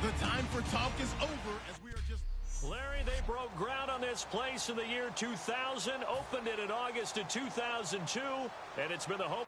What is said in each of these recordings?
The time for talk is over as we are just... Larry, they broke ground on this place in the year 2000, opened it in August of 2002, and it's been the hope.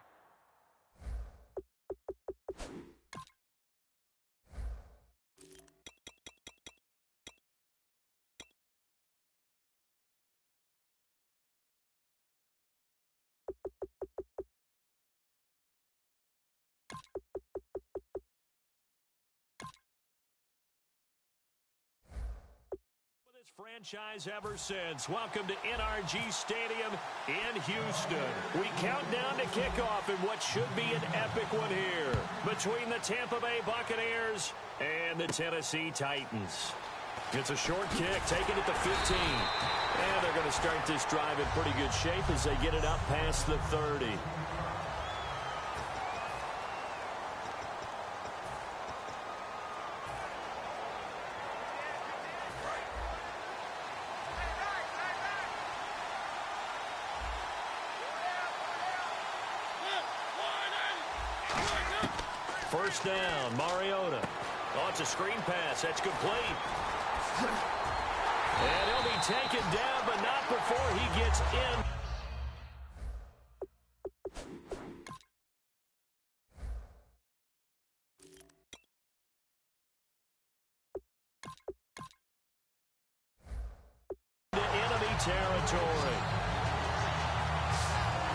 Franchise ever since. Welcome to NRG Stadium in Houston. We count down to kickoff in what should be an epic one here between the Tampa Bay Buccaneers and the Tennessee Titans. It's a short kick taken at the 15. And they're going to start this drive in pretty good shape as they get it up past the 30. First down, Mariota. Oh, it's a screen pass. That's complete. And he'll be taken down, but not before he gets in. To enemy territory.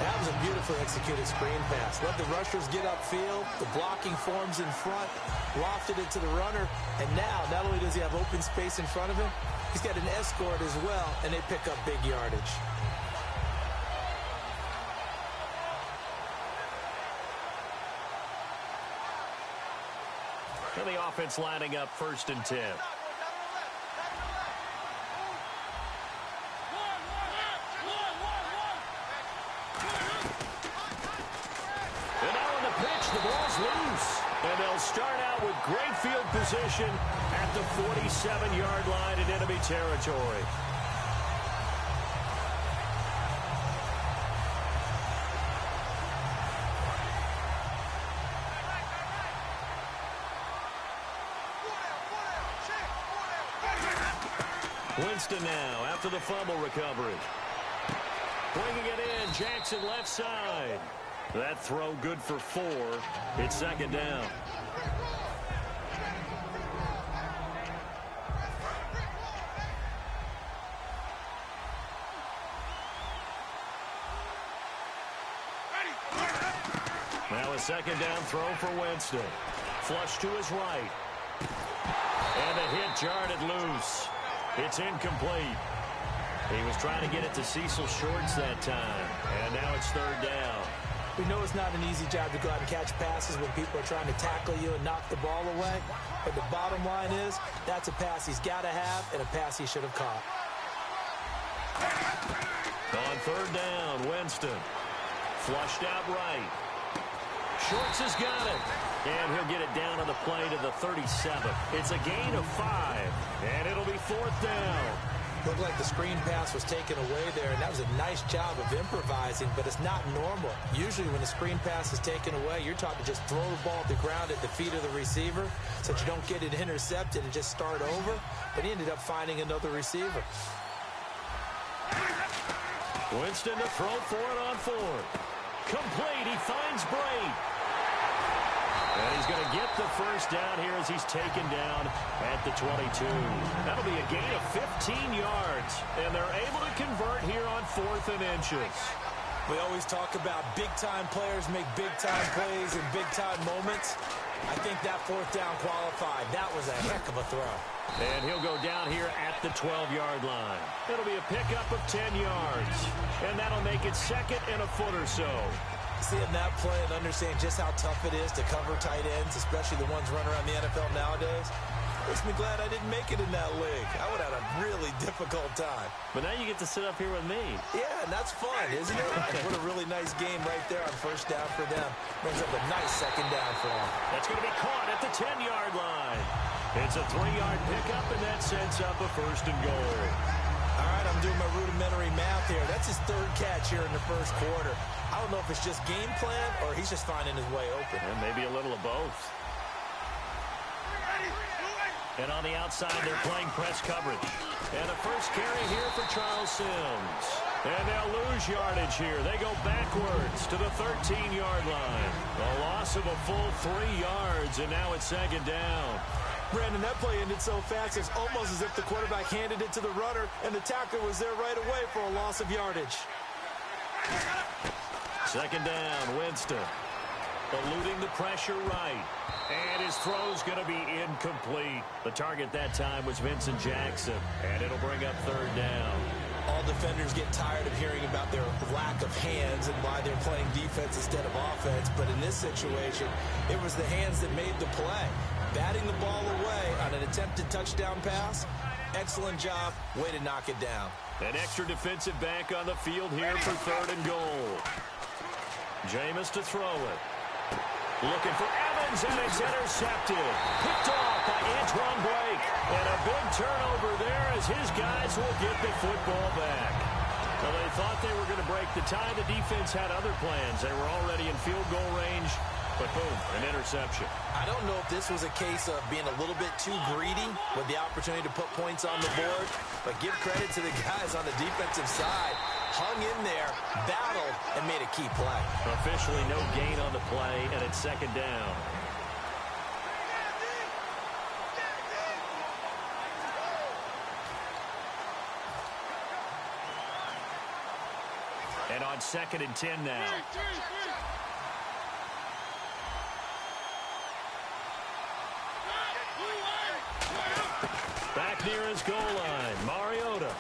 That was a beautifully executed screen pass. Let the rushers get upfield. The blocking forms in front. Lofted it to the runner. And now, not only does he have open space in front of him, he's got an escort as well, and they pick up big yardage. And the offense lining up 1st and 10. The ball's loose, and they'll start out with great field position at the 47-yard line in enemy territory. Winston now after the fumble recovery. Bringing it in, Jackson left side. That throw good for 4. It's 2nd down. Now a 2nd down throw for Winston. Flush to his right. And the hit jarred it loose. It's incomplete. He was trying to get it to Cecil Shorts that time. And now it's 3rd down. We know it's not an easy job to go out and catch passes when people are trying to tackle you and knock the ball away. But the bottom line is, that's a pass he's got to have and a pass he should have caught. On 3rd down, Winston. Flushed out right. Shorts has got it. And he'll get it down on the play to the 37. It's a gain of 5. And it'll be 4th down. Looked like the screen pass was taken away there, and that was a nice job of improvising, but it's not normal. Usually when the screen pass is taken away, you're taught to just throw the ball at the ground at the feet of the receiver so that you don't get it intercepted and just start over, but he ended up finding another receiver. Winston to throw for it on 4th. Complete. He finds Bray. And he's going to get the 1st down here as he's taken down at the 22. That'll be a gain of 15 yards. And they're able to convert here on 4th and inches. We always talk about big-time players make big-time plays in big-time moments. I think that 4th down qualified. That was a heck of a throw. And he'll go down here at the 12-yard line. It'll be a pickup of 10 yards. And that'll make it 2nd and a foot or so. Seeing that play and understand just how tough it is to cover tight ends, especially the ones running around the NFL nowadays, makes me glad I didn't make it in that league. I would have had a really difficult time. But now you get to sit up here with me. Yeah, and that's fun, isn't it? What a really nice game right there on 1st down for them. Brings up a nice 2nd down for them. That's going to be caught at the 10-yard line. It's a 3-yard pickup, and that sets up a 1st and goal. All right, I'm doing my rudimentary math here. That's his 3rd catch here in the 1st quarter. I don't know if it's just game plan or he's just finding his way open. And maybe a little of both. And on the outside, they're playing press coverage. And a first carry here for Charles Sims. And they'll lose yardage here. They go backwards to the 13-yard line. A loss of a full 3 yards, and now it's second down. Brandon, that play ended so fast, it's almost as if the quarterback handed it to the runner, and the tackler was there right away for a loss of yardage. Second down, Winston. Eluding the pressure right. And his throw's going to be incomplete. The target that time was Vincent Jackson. And it'll bring up third down. All defenders get tired of hearing about their lack of hands and why they're playing defense instead of offense. But in this situation, it was the hands that made the play. Batting the ball away on an attempted touchdown pass. Excellent job. Way to knock it down. An extra defensive back on the field here for third and goal. Jameis to throw it. Looking for Evans, and it's intercepted. Picked off by Antoine Blake. And a big turnover there as his guys will get the football back. Well, they thought they were going to break the tie. The defense had other plans. They were already in field goal range. But boom, an interception. I don't know if this was a case of being a little bit too greedy with the opportunity to put points on the board. But give credit to the guys on the defensive side. Hung in there, battled, and made a key play. Officially no gain on the play, and it's second down. And on 2nd and 10 now. Back near his goal line, Mariota.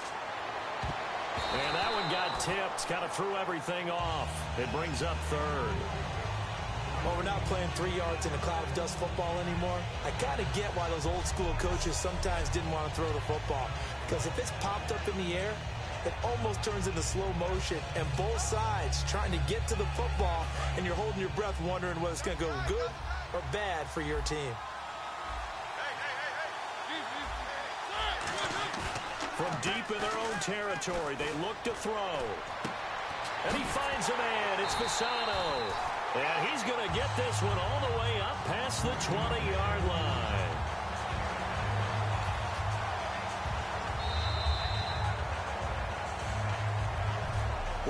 And that one got tipped. Kind of threw everything off. It brings up third. Well, we're not playing 3 yards in a cloud of dust football anymore. I kind of get why those old school coaches sometimes didn't want to throw the football. Because if it's popped up in the air, it almost turns into slow motion. And both sides trying to get to the football, and you're holding your breath wondering whether it's going to go good or bad for your team. From deep in their own territory, they look to throw. And he finds a man. It's Fasano. And he's going to get this one all the way up past the 20-yard line.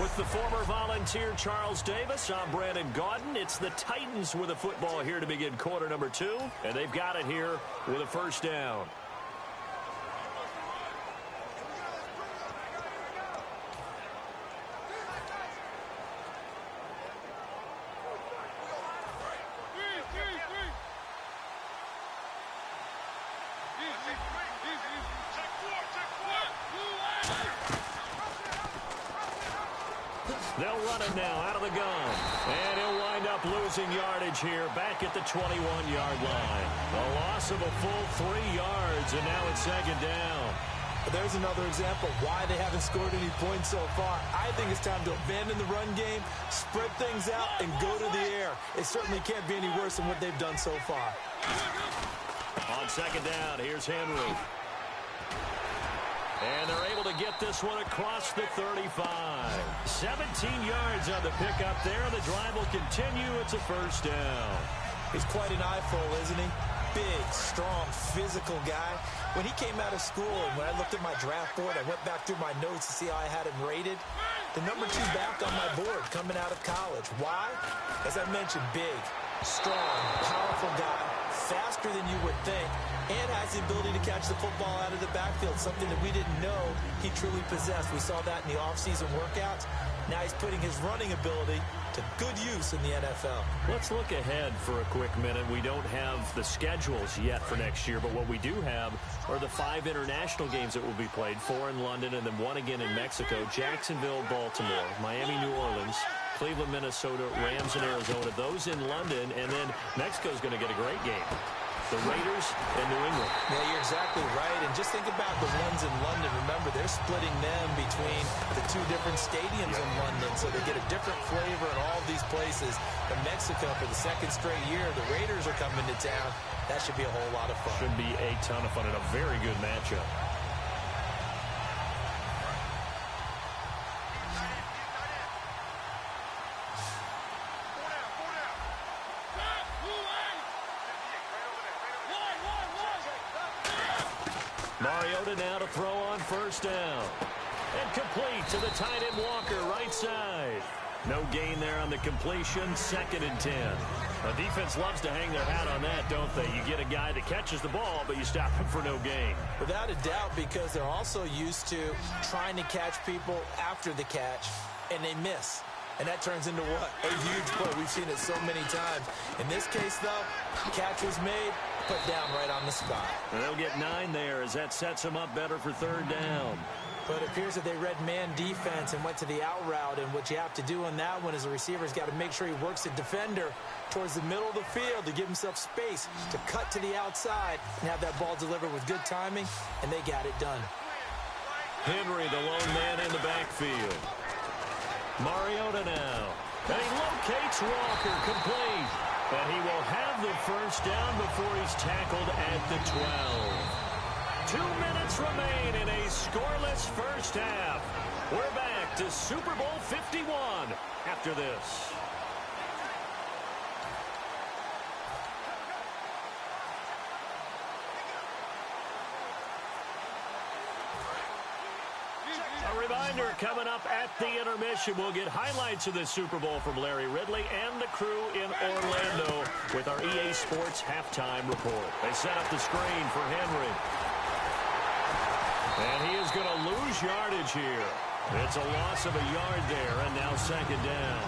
With the former Volunteer Charles Davis, I'm Brandon Gaudin. It's the Titans with the football here to begin quarter number 2. And they've got it here with a first down. They'll run it now out of the gun. And he'll wind up losing yardage here back at the 21-yard line. A loss of a full 3 yards, and now it's second down. There's another example of why they haven't scored any points so far. I think it's time to abandon the run game, spread things out, and go to the air. It certainly can't be any worse than what they've done so far. On second down, here's Henry. And they're able to get this one across the 35. 17 yards on the pickup there. The drive will continue. It's a first down. He's quite an eyeful, isn't he? Big, strong, physical guy. When he came out of school and when I looked at my draft board, I went back through my notes to see how I had him rated. The number 2 back on my board coming out of college. Why? As I mentioned, big, strong, powerful guy, faster than you would think, and has the ability to catch the football out of the backfield, something that we didn't know he truly possessed. We saw that in the offseason workouts. Now he's putting his running ability to good use in the NFL. Let's look ahead for a quick minute. We don't have the schedules yet for next year, but what we do have are the 5 international games that will be played, 4 in London and then 1 again in Mexico, Jacksonville, Baltimore, Miami, New Orleans, Cleveland, Minnesota, Rams, and Arizona. Those in London, and then Mexico's going to get a great game. The Raiders and New England. Yeah, you're exactly right. And just think about the ones in London. Remember, they're splitting them between the 2 different stadiums in London, so they get a different flavor in all of these places. But Mexico, for the 2nd straight year, the Raiders are coming to town. That should be a whole lot of fun. Should be a ton of fun and a very good matchup. Mariota now to throw on first down. And complete to the tight end Walker, right side. No gain there on the completion, 2nd and 10. The defense loves to hang their hat on that, don't they? You get a guy that catches the ball, but you stop him for no gain. Without a doubt, because they're also used to trying to catch people after the catch, and they miss. And that turns into what? A huge play. We've seen it so many times. In this case, though, catch was made, put down right on the spot. And they'll get 9 there as that sets them up better for 3rd down. But it appears that they read man defense and went to the out route. And what you have to do on that one is the receiver's got to make sure he works the defender towards the middle of the field to give himself space to cut to the outside and have that ball delivered with good timing, and they got it done. Henry, the lone man in the backfield. Mariota now. And he locates Walker, complete. And he will have the first down before he's tackled at the 12. 2 minutes remain in a scoreless first half. We're back to Super Bowl 51 after this. A reminder, coming up at the intermission, we'll get highlights of this Super Bowl from Larry Ridley and the crew in Orlando with our EA Sports halftime report. They set up the screen for Henry. And he is going to lose yardage here. It's a loss of a yard there, and now 2nd down.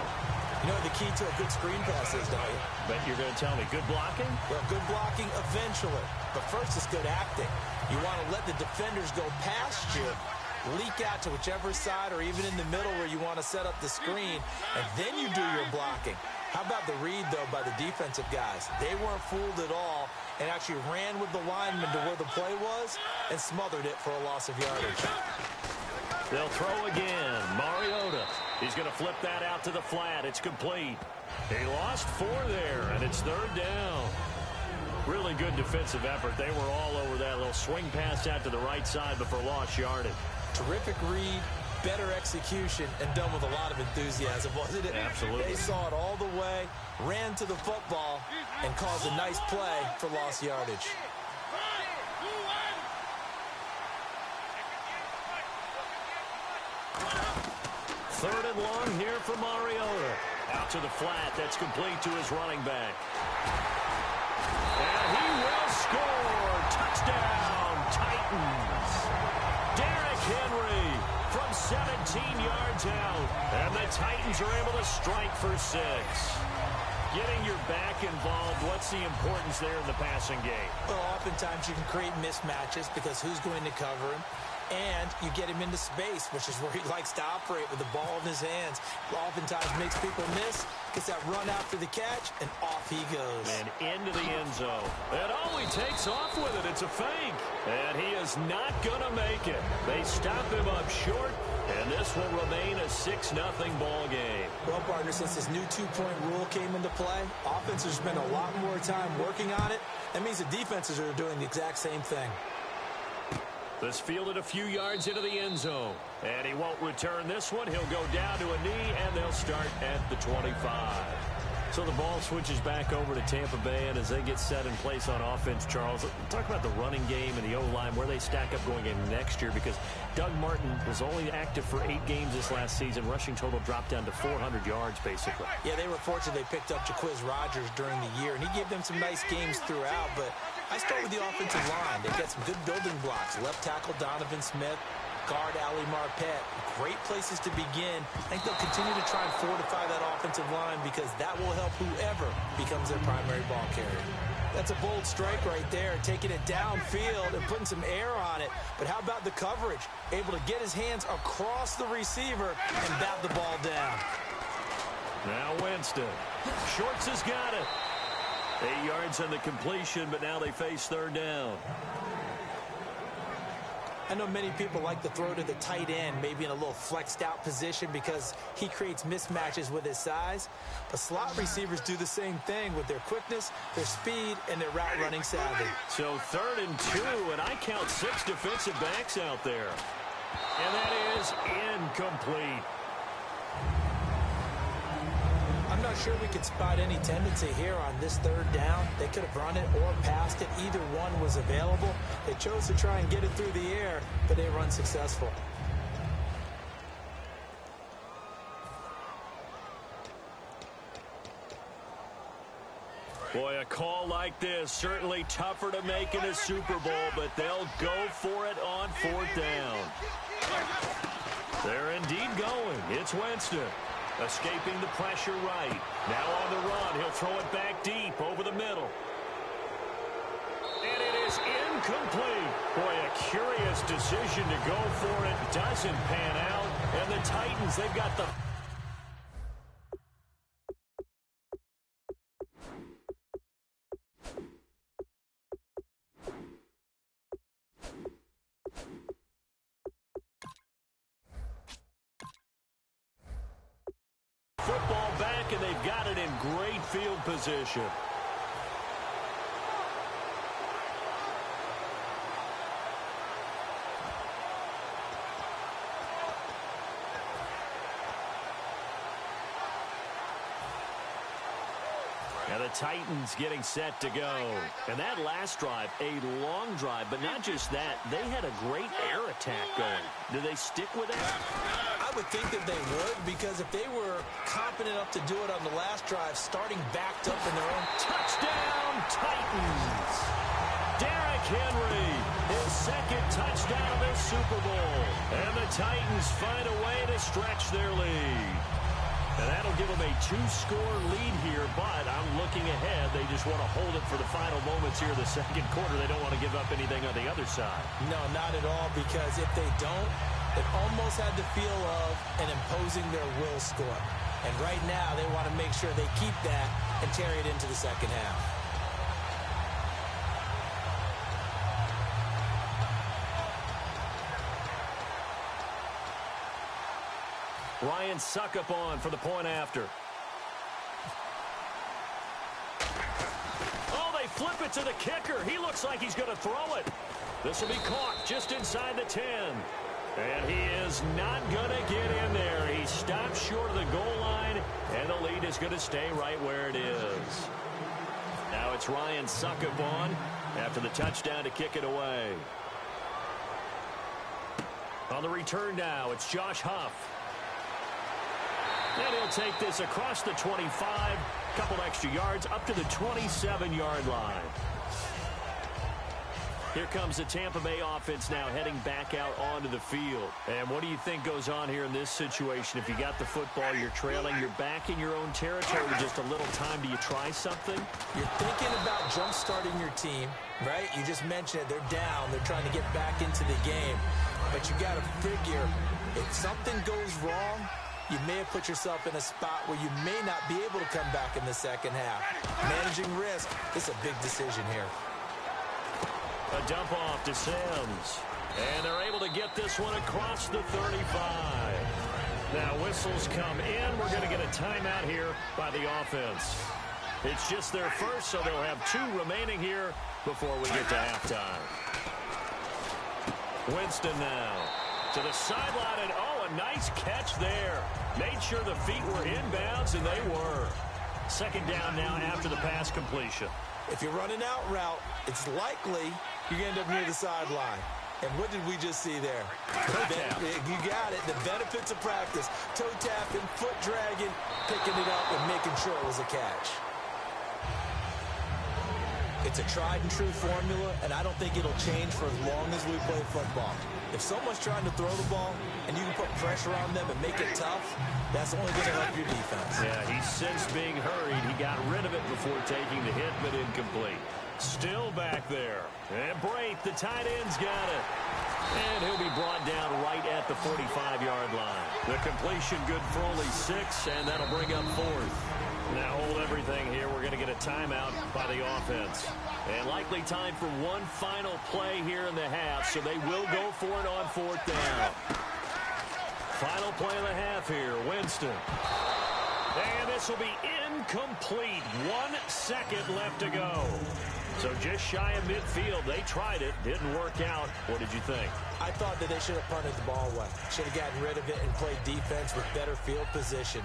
You know what the key to a good screen pass is, don't you? But you're going to tell me, good blocking? Well, good blocking eventually. But first, it's good acting. You want to let the defenders go past you, leak out to whichever side or even in the middle where you want to set up the screen, and then you do your blocking. How about the read, though, by the defensive guys? They weren't fooled at all and actually ran with the lineman to where the play was and smothered it for a loss of yardage. They'll throw again. Mariota. He's going to flip that out to the flat. It's complete. He lost 4 there, and it's 3rd down. Really good defensive effort. They were all over that little swing pass out to the right side before lost yardage. Terrific read, better execution, and done with a lot of enthusiasm, wasn't it? Absolutely. They saw it all the way, ran to the football, and caused a nice play for lost yardage. Third and long here for Mariota. Out to the flat. That's complete to his running back. And he will score. Touchdown, Titans. Derrick Henry from 17 yards out. And the Titans are able to strike for 6. Getting your back involved, what's the importance there in the passing game? Well, oftentimes you can create mismatches because who's going to cover him? And you get him into space, which is where he likes to operate with the ball in his hands. Oftentimes makes people miss, gets that run after the catch, and off he goes. And into the end zone. And oh, he takes off with it. It's a fake. And he is not going to make it. They stop him up short, and this will remain a 6-0 ball game. Well, partner, since this new 2-point rule came into play, offenses spend a lot more time working on it. That means the defenses are doing the exact same thing. This fielded a few yards into the end zone. And he won't return this one. He'll go down to a knee, and they'll start at the 25. So the ball switches back over to Tampa Bay, and as they get set in place on offense, Charles, talk about the running game and the O-line, where they stack up going into next year, because Doug Martin was only active for 8 games this last season. Rushing total dropped down to 400 yards, basically. Yeah, they were fortunate they picked up Jaquiz Rodgers during the year, and he gave them some nice games throughout, but I start with the offensive line. They've got some good building blocks. Left tackle Donovan Smith, guard Ali Marpet. Great places to begin. I think they'll continue to try and fortify that offensive line because that will help whoever becomes their primary ball carrier. That's a bold strike right there, taking it downfield and putting some air on it. But how about the coverage? Able to get his hands across the receiver and bat the ball down. Now Winston. Shorts has got it. 8 yards on the completion, but now they face 3rd down. I know many people like to throw to the tight end, maybe in a little flexed out position because he creates mismatches with his size. But slot receivers do the same thing with their quickness, their speed, and their route running savvy. So 3rd and 2, and I count 6 defensive backs out there. And that is incomplete. I'm not not sure we could spot any tendency here on this third down. They could have run it or passed it. Either one was available. They chose to try and get it through the air, but they were unsuccessful. Boy, a call like this, certainly tougher to make in a Super Bowl, but they'll go for it on fourth down. They're indeed going. It's Winston. Escaping the pressure right. Now on the run. He'll throw it back deep over the middle. And it is incomplete. Boy, a curious decision to go for it. Doesn't pan out. And the Titans, they've got the... football back, and they've got it in great field position. And the Titans getting set to go. And that last drive, a long drive, but not just that, they had a great air attack going. Do they stick with it? I would think that they would, because if they were confident enough to do it on the last drive, starting backed up in their own... Touchdown, Titans! Derrick Henry, his second touchdown of this Super Bowl. And the Titans find a way to stretch their lead. And that'll give them a 2-score lead here, but I'm looking ahead. They just want to hold it for the final moments here in the second quarter. They don't want to give up anything on the other side. No, not at all, because if they don't, it almost had the feel of an imposing their will score. And right now, they want to make sure they keep that and carry it into the second half. Ryan Suckup on for the point after. Oh, they flip it to the kicker. He looks like he's going to throw it. This will be caught just inside the 10. And he is not going to get in there. He stopped short of the goal line, and the lead is going to stay right where it is. Now it's Ryan Suckup on after the touchdown to kick it away. On the return now, it's Josh Huff. And he'll take this across the 25, couple extra yards, up to the 27-yard line. Here comes the Tampa Bay offense now heading back out onto the field. And what do you think goes on here in this situation? If you got the football, you're trailing, you're back in your own territory with just a little time. Do you try something? You're thinking about jump-starting your team, right? You just mentioned it. They're down. They're trying to get back into the game. But you got to figure, if something goes wrong, you may have put yourself in a spot where you may not be able to come back in the second half. Managing risk is a big decision here. A dump off to Sims. And they're able to get this one across the 35. Now whistles come in. We're going to get a timeout here by the offense. It's just their first, so they'll have 2 remaining here before we get to halftime. Winston now to the sideline, and oh, a nice catch there. Made sure the feet were inbounds, and they were. Second down now after the pass completion. If you're running out route, it's likely you're going to end up near the sideline. And what did we just see there? You got it. The benefits of practice. Toe tapping, foot dragging, picking it up, and making sure it was a catch. It's a tried-and-true formula, and I don't think it'll change for as long as we play football. If someone's trying to throw the ball and you can put pressure on them and make it tough, that's only going to help your defense. Yeah, he sensed being hurried. He got rid of it before taking the hit, but incomplete. Still back there. And Brate, the tight end's got it. And he'll be brought down right at the 45-yard line. The completion good for only 6, and that'll bring up 4th. Now hold everything here. We're going to get a timeout by the offense. And likely time for one final play here in the half, so they will go for it on 4th down. Final play of the half here, Winston. And this will be incomplete. 1 second left to go. So just shy of midfield. They tried it. Didn't work out. What did you think? I thought that they should have punted the ball away. Should have gotten rid of it and played defense with better field position.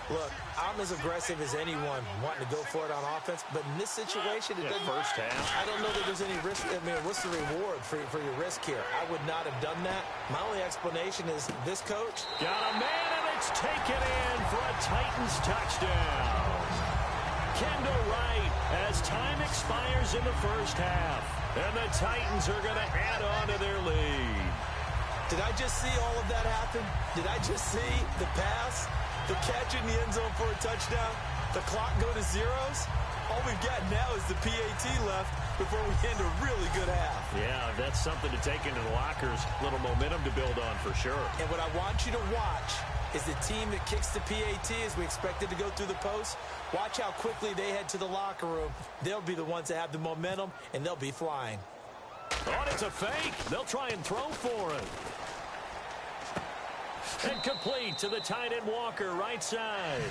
Look, I'm as aggressive as anyone wanting to go for it on offense, but in this situation, it doesn't. First half. I don't know that there's any risk. I mean, what's the reward for your risk here? I would not have done that. My only explanation is this coach got a man, and it's taken in for a Titans touchdown. Kendall Wright as time expires in the first half, and the Titans are going to add on to their lead. Did I just see all of that happen? Did I just see the pass? The catch in the end zone for a touchdown, the clock go to zeros. All we've got now is the PAT left before we end a really good half. Yeah, that's something to take into the lockers. Little momentum to build on for sure. And what I want you to watch is the team that kicks the PAT as we expected to go through the post. Watch how quickly they head to the locker room. They'll be the ones that have the momentum, and they'll be flying. Oh, it's a fake. They'll try and throw for it. And complete to the tight end Walker, right side.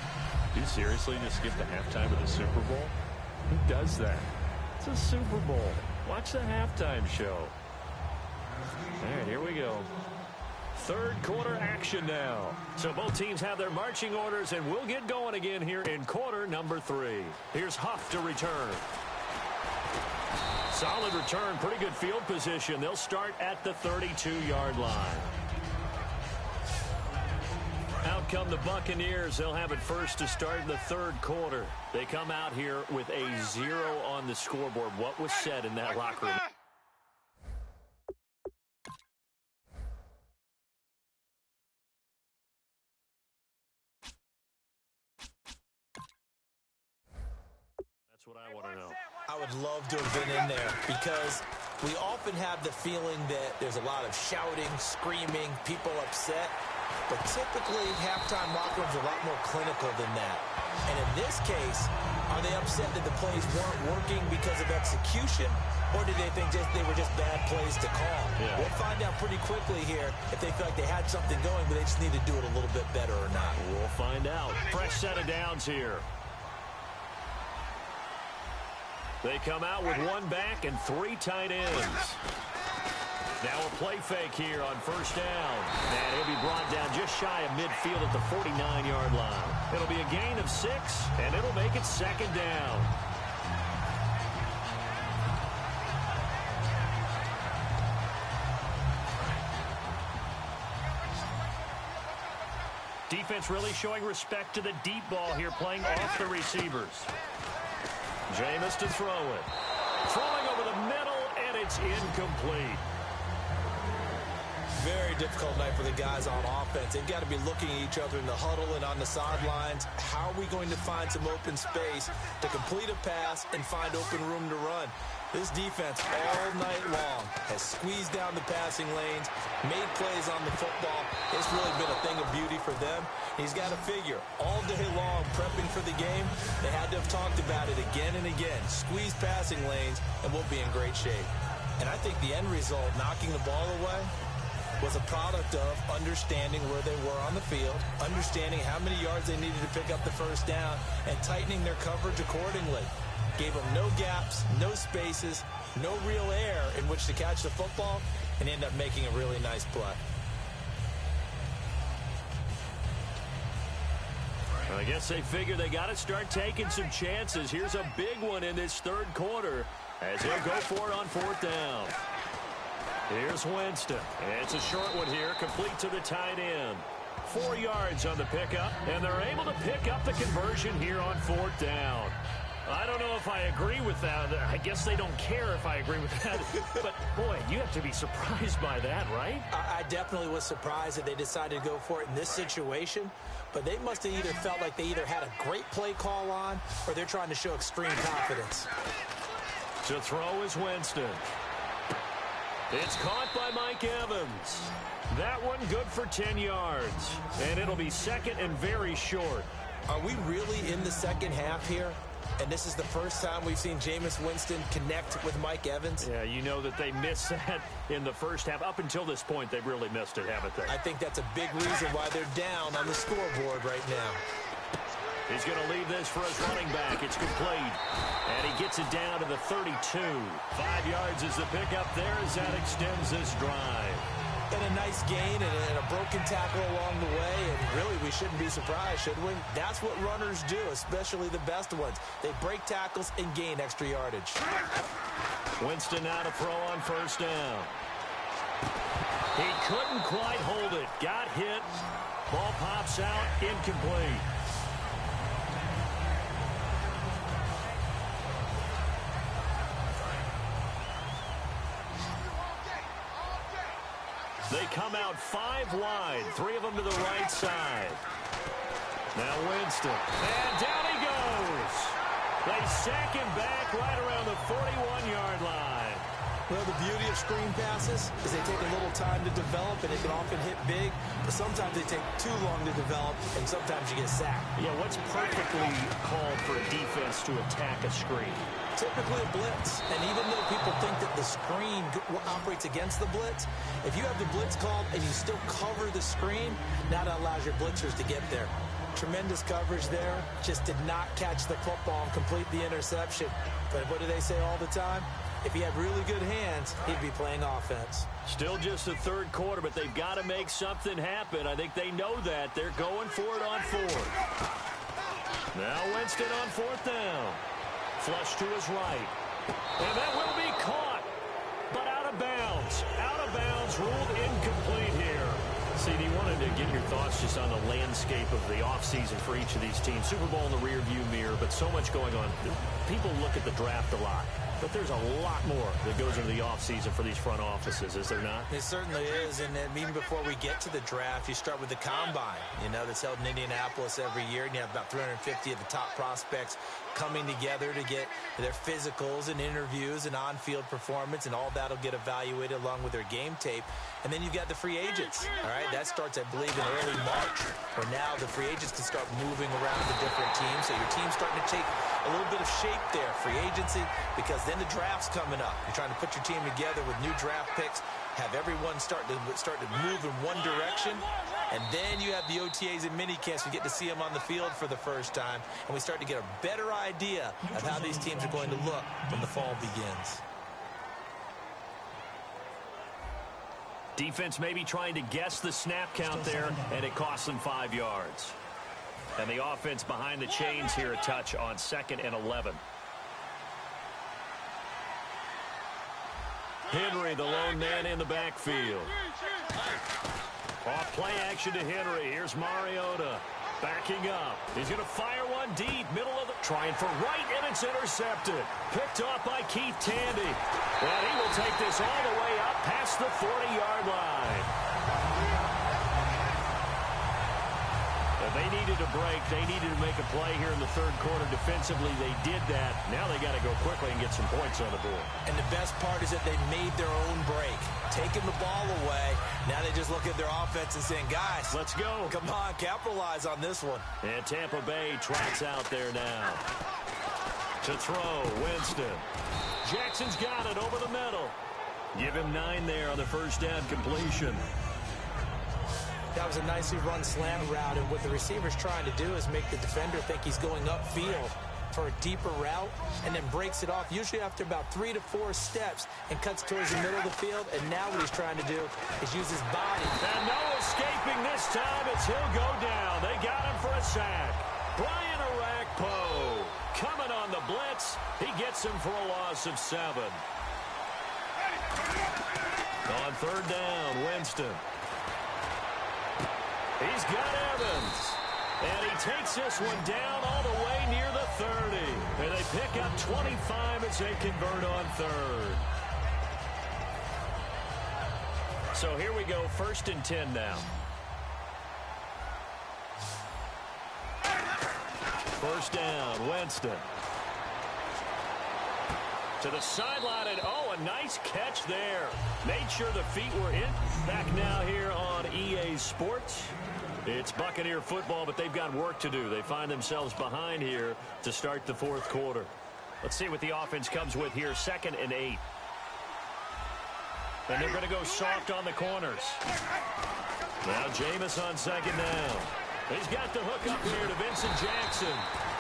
You seriously just skip the halftime of the Super Bowl? Who does that? It's a Super Bowl. Watch the halftime show. All right, here we go. Third quarter action now. So both teams have their marching orders, and we'll get going again here in quarter number 3. Here's Huff to return. Solid return, pretty good field position. They'll start at the 32-yard line. Out come the Buccaneers. They'll have it first to start in the third quarter. They come out here with a 0 on the scoreboard. What was said in that locker room? That's what I want to know. I would love to have been in there because we often have the feeling that there's a lot of shouting, screaming, people upset. But typically, halftime locker rooms are a lot more clinical than that. And in this case, are they upset that the plays weren't working because of execution, or did they think they were just bad plays to call? Yeah. We'll find out pretty quickly here if they feel like they had something going, but they just need to do it a little bit better or not. We'll find out. Fresh set of downs here. They come out with 1 back and 3 tight ends. Now a play fake here on first down. And he'll be brought down just shy of midfield at the 49-yard line. It'll be a gain of 6, and it'll make it second down. Defense really showing respect to the deep ball here, playing off the receivers. Jameis to throw it. Throwing over the middle, and it's incomplete. Very difficult night for the guys on offense. They've got to be looking at each other in the huddle and on the sidelines. How are we going to find some open space to complete a pass and find open room to run? This defense all night long has squeezed down the passing lanes, made plays on the football. It's really been a thing of beauty for them. He's got to figure all day long prepping for the game. They had to have talked about it again and again. Squeeze passing lanes, and we'll be in great shape. And I think the end result, knocking the ball away, was a product of understanding where they were on the field, understanding how many yards they needed to pick up the first down, and tightening their coverage accordingly. Gave them no gaps, no spaces, no real air in which to catch the football, and end up making a really nice play. I guess they figure they got to start taking some chances. Here's a big one in this third quarter as he'll go for it on fourth down. Here's Winston. It's a short one here, complete to the tight end. 4 yards on the pickup, and they're able to pick up the conversion here on fourth down. I don't know if I agree with that. I guess they don't care if I agree with that. But, boy, you have to be surprised by that, right? I definitely was surprised that they decided to go for it in this situation. But they must have either felt like they either had a great play call on or they're trying to show extreme confidence. To throw is Winston. It's caught by Mike Evans. That one good for 10 yards. And it'll be second and very short. Are we really in the second half here? And this is the first time we've seen Jameis Winston connect with Mike Evans? Yeah, you know that they missed that in the first half. Up until this point, they've really missed it, haven't they? I think that's a big reason why they're down on the scoreboard right now. He's going to leave this for his running back. It's complete. And he gets it down to the 32. 5 yards is the pickup there as that extends this drive. And a nice gain and a broken tackle along the way. And really, we shouldn't be surprised, should we? That's what runners do, especially the best ones. They break tackles and gain extra yardage. Winston now to throw on first down. He couldn't quite hold it. Got hit. Ball pops out. Incomplete. They come out 5 wide, 3 of them to the right side. Now Winston, and down he goes. They sack him back right around the 41-yard line. Well, the beauty of screen passes is they take a little time to develop, and it can often hit big, but sometimes they take too long to develop, and sometimes you get sacked. Yeah, what's perfectly called for a defense to attack a screen? Typically a blitz, and even though people think that the screen operates against the blitz, if you have the blitz called and you still cover the screen, now that allows your blitzers to get there. Tremendous coverage there, just did not catch the football and complete the interception. But what do they say all the time? If he had really good hands, he'd be playing offense. Still just the third quarter, but they've got to make something happen. I think they know that. They're going for it on 4th. Now Winston on 4th down. Flush to his right. And that will be caught, but out of bounds. Out of bounds, ruled incomplete here. CD, wanted to get your thoughts just on the landscape of the offseason for each of these teams. Super Bowl in the rearview mirror, but so much going on. People look at the draft a lot, but there's a lot more that goes into the offseason for these front offices, is there not? It certainly is, and even before we get to the draft, you start with the combine, that's held in Indianapolis every year, and you have about 350 of the top prospects coming together to get their physicals and interviews and on-field performance, and all that'll get evaluated along with their game tape. And then you've got the free agents, all right? That starts, I believe, in early March, where now the free agents can start moving around the different teams. So your team's starting to take a little bit of shape there, free agency, because then the draft's coming up. You're trying to put your team together with new draft picks, have everyone start to move in one direction, and then you have the OTAs and minicamps. We get to see them on the field for the first time, and we start to get a better idea of how these teams are going to look when the fall begins. Defense maybe trying to guess the snap count there, and it costs them 5 yards. And the offense behind the chains here a touch on 2nd and 11. Henry, the lone man in the backfield. Off play action to Henry. Here's Mariota backing up. He's going to fire one deep, middle of the... Trying for right, and it's intercepted. Picked off by Keith Tandy. And he will take this all the way up past the 40-yard line. They needed a break. They needed to make a play here in the third quarter. Defensively, they did that. Now they got to go quickly and get some points on the board. And the best part is that they made their own break. Taking the ball away. Now they just look at their offense and saying, guys, let's go. Come on, capitalize on this one. And Tampa Bay trots out there now. To throw, Winston. Jackson's got it over the middle. Give him 9 there on the first down completion. That was a nicely run slant route, and what the receiver's trying to do is make the defender think he's going upfield for a deeper route, and then breaks it off, usually after about 3 to 4 steps, and cuts towards the middle of the field. And now what he's trying to do is use his body. And no escaping this time as he'll go down. They got him for a sack. Brian Arakpo coming on the blitz. He gets him for a loss of 7. On third down, Winston. He's got Evans. And he takes this one down all the way near the 30. And they pick up 25 as they convert on third. So here we go, 1st and 10 now. First down, Winston. To the sideline, and a nice catch there. Made sure the feet were in. Back now here on EA Sports. It's Buccaneer football, but they've got work to do. They find themselves behind here to start the fourth quarter. Let's see what the offense comes with here, 2nd and 8. And they're going to go soft on the corners. Now Jameis on 2nd down. He's got the hook up here to Vincent Jackson.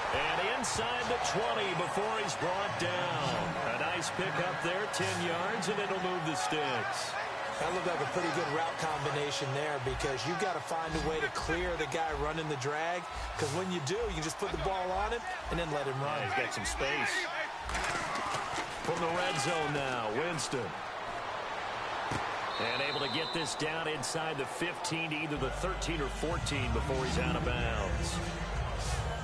And inside the 20 before he's brought down. A nice pick up there, 10 yards, and it'll move the sticks. That looked like a pretty good route combination there because you've got to find a way to clear the guy running the drag, because when you do, you just put the ball on him and then let him run. Yeah, he's got some space. From the red zone now, Winston. And able to get this down inside the 15 to either the 13 or 14 before he's out of bounds.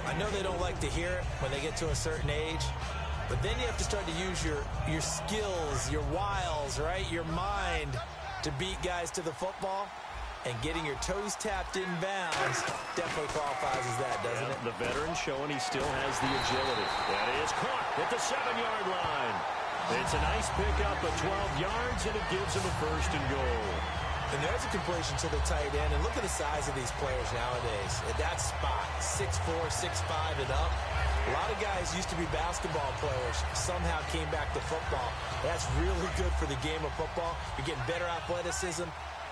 I know they don't like to hear it when they get to a certain age, but then you have to start to use your skills, your wiles, right? Your mind to beat guys to the football. And getting your toes tapped in bounds definitely qualifies as that, doesn't it? The veteran showing he still has the agility. That is caught at the 7-yard line. It's a nice pickup of 12 yards, and it gives him a 1st and goal. And there's a completion to the tight end. And look at the size of these players nowadays. At that spot, 6'4", 6'5", and up. A lot of guys used to be basketball players, somehow came back to football. That's really good for the game of football. You're getting better athleticism,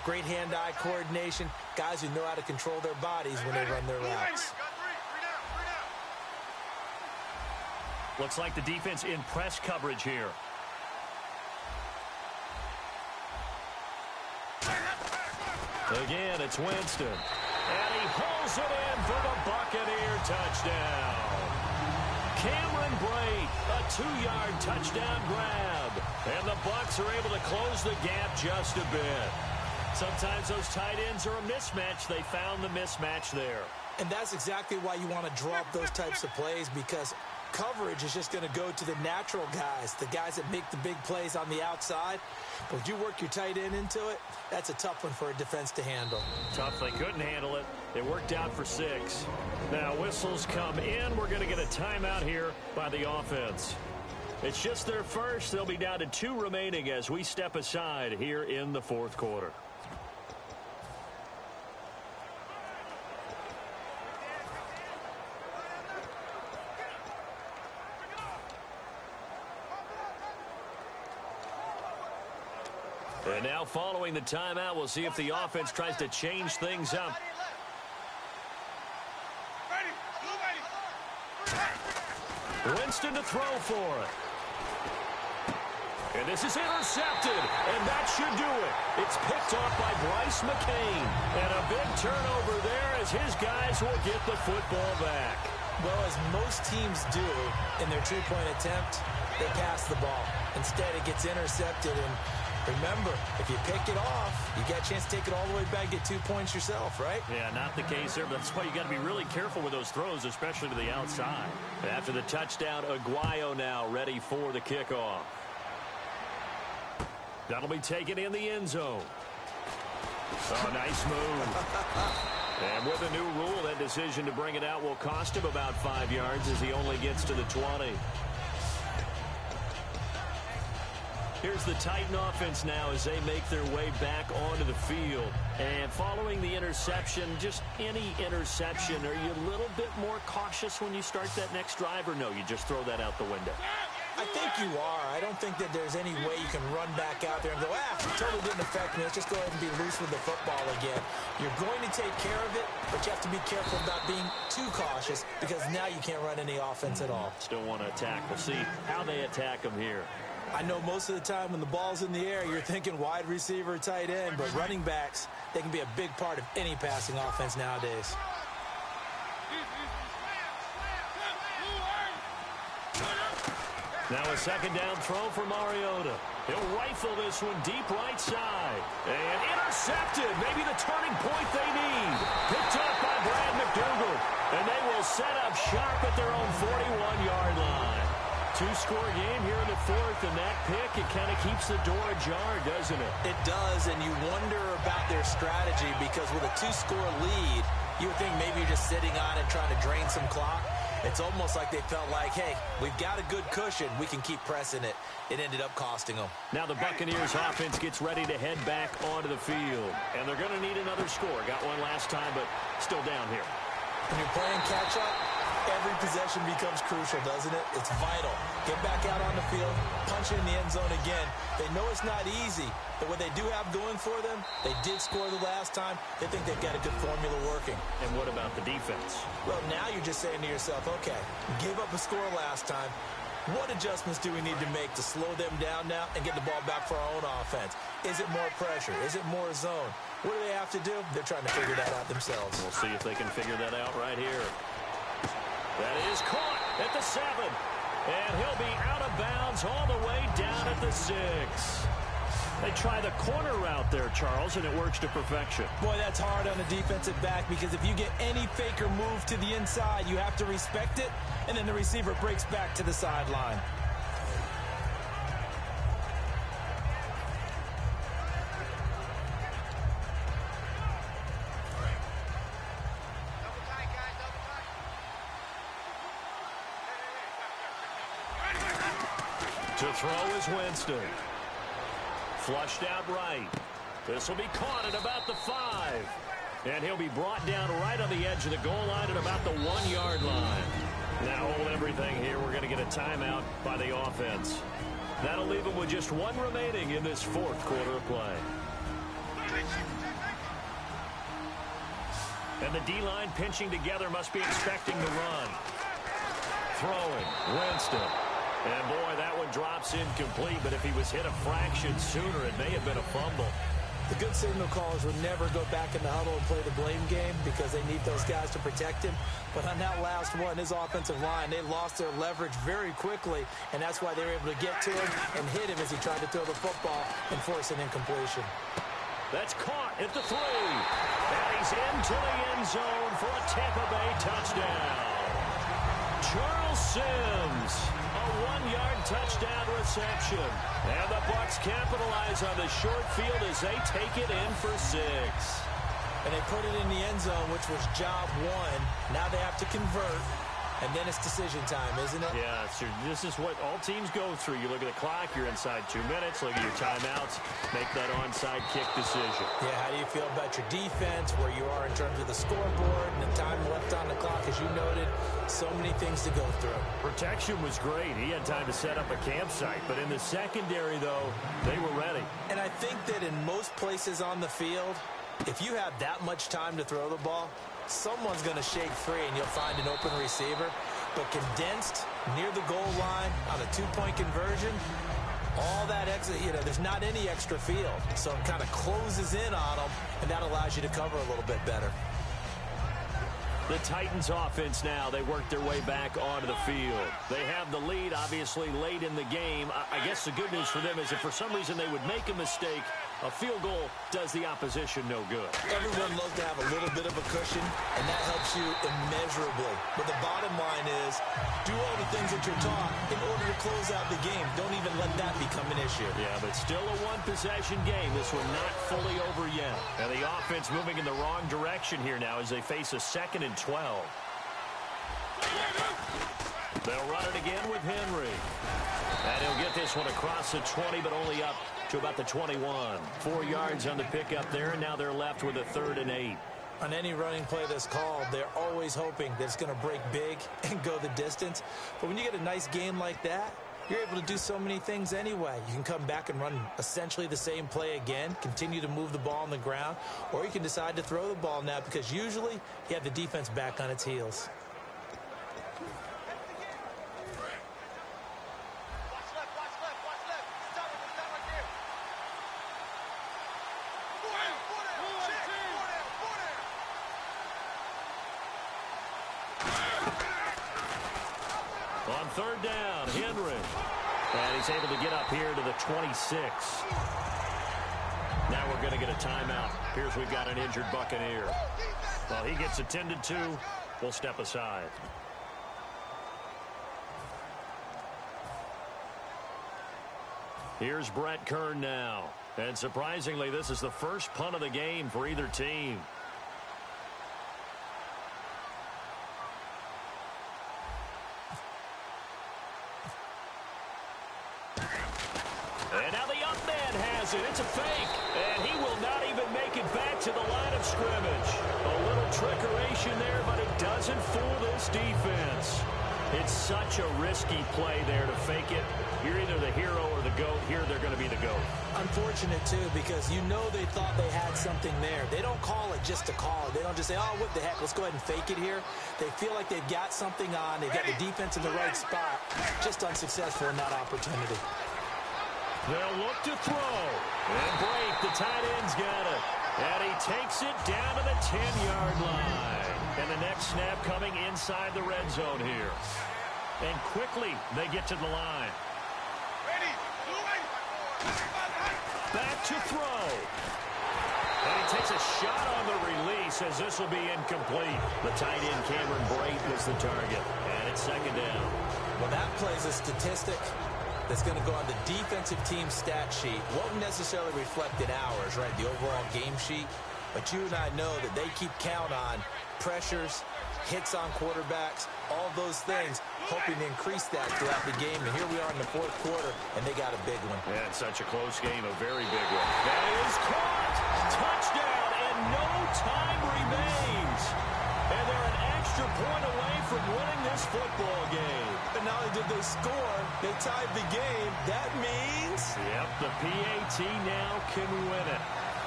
great hand-eye coordination, guys who know how to control their bodies when they run their routes. Looks like the defense in press coverage here. Again, it's Winston. And he pulls it in for the Buccaneer touchdown. Cameron Brate, a 2-yard touchdown grab. And the Bucs are able to close the gap just a bit. Sometimes those tight ends are a mismatch. They found the mismatch there. And that's exactly why you want to draw up those types of plays, because coverage is just going to go to the natural guys, the guys that make the big plays on the outside. But if you work your tight end into it, that's a tough one for a defense to handle. Tough. They couldn't handle it. It worked out for 6. Now whistles come in. We're going to get a timeout here by the offense. It's just their first. They'll be down to 2 remaining as we step aside here in the 4th quarter. And now following the timeout, we'll see if the offense tries to change things up. Winston to throw for it. And this is intercepted, and that should do it. It's picked off by Bryce McCain. And a big turnover there as his guys will get the football back. Well, as most teams do in their 2-point attempt, they pass the ball. Instead, it gets intercepted, and remember, if you pick it off, you got a chance to take it all the way back, get 2 points yourself, right? Yeah, not the case there, but that's why you got to be really careful with those throws, especially to the outside. After the touchdown, Aguayo now ready for the kickoff. That'll be taken in the end zone. Oh, nice move. And with a new rule, that decision to bring it out will cost him about 5 yards as he only gets to the 20. Here's the Titan offense now as they make their way back onto the field. And following the interception, just any interception, are you a little bit more cautious when you start that next drive, or no, you just throw that out the window? I think you are. I don't think that there's any way you can run back out there and go, it totally didn't affect me. Let's just go ahead and be loose with the football again. You're going to take care of it, but you have to be careful about being too cautious, because now you can't run any offense at all. Still want to attack. We'll see how they attack them here. I know most of the time when the ball's in the air, you're thinking wide receiver, tight end, but running backs, they can be a big part of any passing offense nowadays. Now a 2nd down throw for Mariota. He'll rifle this one deep right side. And intercepted. Maybe the turning point they need. Picked up by Brad McDougald. And they will set up shop at their own 41-yard line. 2-score game here in the 4th, and that pick, it kind of keeps the door ajar, doesn't it? It does, and you wonder about their strategy, because with a 2-score lead, you would think maybe you're just sitting on it trying to drain some clock. It's almost like they felt like, hey, we've got a good cushion. We can keep pressing it. It ended up costing them. Now the Buccaneers offense gets ready to head back onto the field. And they're going to need another score. Got one last time, but still down here. When you're playing catch-up, every possession becomes crucial, doesn't it? It's vital. Get back out on the field, punch it in the end zone again. They know it's not easy, but what they do have going for them, they did score the last time. They think they've got a good formula working. And what about the defense? Well, now you're just saying to yourself, okay, we gave up a score last time. What adjustments do we need to make to slow them down now and get the ball back for our own offense? Is it more pressure? Is it more zone? What do they have to do? They're trying to figure that out themselves. We'll see if they can figure that out right here. That is caught at the 7. And he'll be out of bounds all the way down at the 6. They try the corner route there, Charles, and it works to perfection. Boy, that's hard on a defensive back because if you get any fake or move to the inside, you have to respect it, and then the receiver breaks back to the sideline. To throw is Winston. Flushed out right. This will be caught at about the 5. And he'll be brought down right on the edge of the goal line at about the 1-yard line. Now hold everything here. We're going to get a timeout by the offense. That'll leave them with just 1 remaining in this 4th quarter of play. And the D-line pinching together must be expecting the run. Throwing. Winston. And, boy, that one drops incomplete, but if he was hit a fraction sooner, it may have been a fumble. The good signal callers would never go back in the huddle and play the blame game because they need those guys to protect him. But on that last one, his offensive line, they lost their leverage very quickly, and that's why they were able to get to him and hit him as he tried to throw the football and force an incompletion. That's caught at the 3. And he's into the end zone for a Tampa Bay touchdown. Charles Sims, a 1-yard touchdown reception. And the Bucs capitalize on the short field as they take it in for 6. And they put it in the end zone, which was job 1. Now they have to convert. And then it's decision time, isn't it? Yeah, so this is what all teams go through. You look at the clock, you're inside 2 minutes, look at your timeouts, make that onside kick decision. Yeah, how do you feel about your defense, where you are in terms of the scoreboard, and the time left on the clock, as you noted, so many things to go through. Protection was great. He had time to set up a campsite, but in the secondary, though, they were ready. And I think that in most places on the field, if you have that much time to throw the ball, someone's going to shake free and you'll find an open receiver. But condensed near the goal line on a 2-point conversion, all that extra, there's not any extra field. So it kind of closes in on them, and that allows you to cover a little bit better. The Titans offense now, they work their way back onto the field. They have the lead, obviously, late in the game. I guess the good news for them is if for some reason they would make a mistake, a field goal does the opposition no good. Everyone loves to have a little bit of a cushion, and that helps you immeasurably. But the bottom line is, do all the things that you're taught in order to close out the game. Don't even let that become an issue. Yeah, but still a one-possession game. This one not fully over yet. And the offense moving in the wrong direction here now as they face a 2nd and 12. They'll run it again with Henry. And he'll get this one across the 20, but only up to about the 21. 4 yards on the pickup there, and now they're left with a 3rd and 8. On any running play that's called, they're always hoping that it's going to break big and go the distance. But when you get a nice game like that, you're able to do so many things anyway. You can come back and run essentially the same play again, continue to move the ball on the ground, or you can decide to throw the ball now because usually you have the defense back on its heels. On 3rd down, Henry. And he's able to get up here to the 26. Now we're going to get a timeout. Here's we've got an injured Buccaneer. Well, he gets attended to. We'll step aside. Here's Brett Kern now. And surprisingly, this is the first punt of the game for either team. And now the up man has it. It's a fake. And he will not even make it back to the line of scrimmage. A little trickeration there, but it doesn't fool this defense. It's such a risky play there to fake it. You're either the hero or the GOAT. Here they're going to be the GOAT. Unfortunate, too, because you know they thought they had something there. They don't call it just to call it. They don't just say, oh, what the heck, let's go ahead and fake it here. They feel like they've got something on. They've got the defense in the right spot. Just unsuccessful in that opportunity. They'll look to throw. And break, the tight end's got it. And he takes it down to the 10-yard line. And the next snap coming inside the red zone here. And quickly they get to the line. Back to throw. And he takes a shot on the release as this will be incomplete. The tight end, Cameron Brate, was the target. And it's second down. Well, that plays a statistic that's going to go on the defensive team stat sheet. Won't necessarily reflect in ours, right, the overall game sheet. But you and I know that they keep count on pressures, hits on quarterbacks, all those things, hoping to increase that throughout the game. And here we are in the fourth quarter, and they got a big one. Yeah, it's such a close game, a very big one. That is caught! Touchdown, and no time remains. And they're an extra point away from winning this football game. And not only did they score, they tied the game. That means... Yep, the PAT now can win it.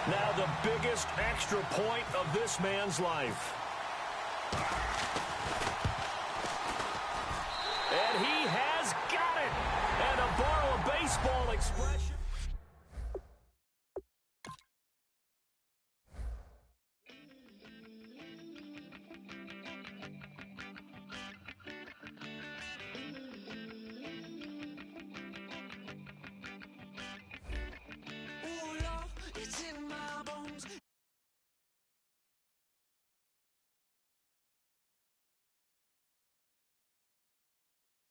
Now the biggest extra point of this man's life. And he has got it. And to borrow a baseball expression.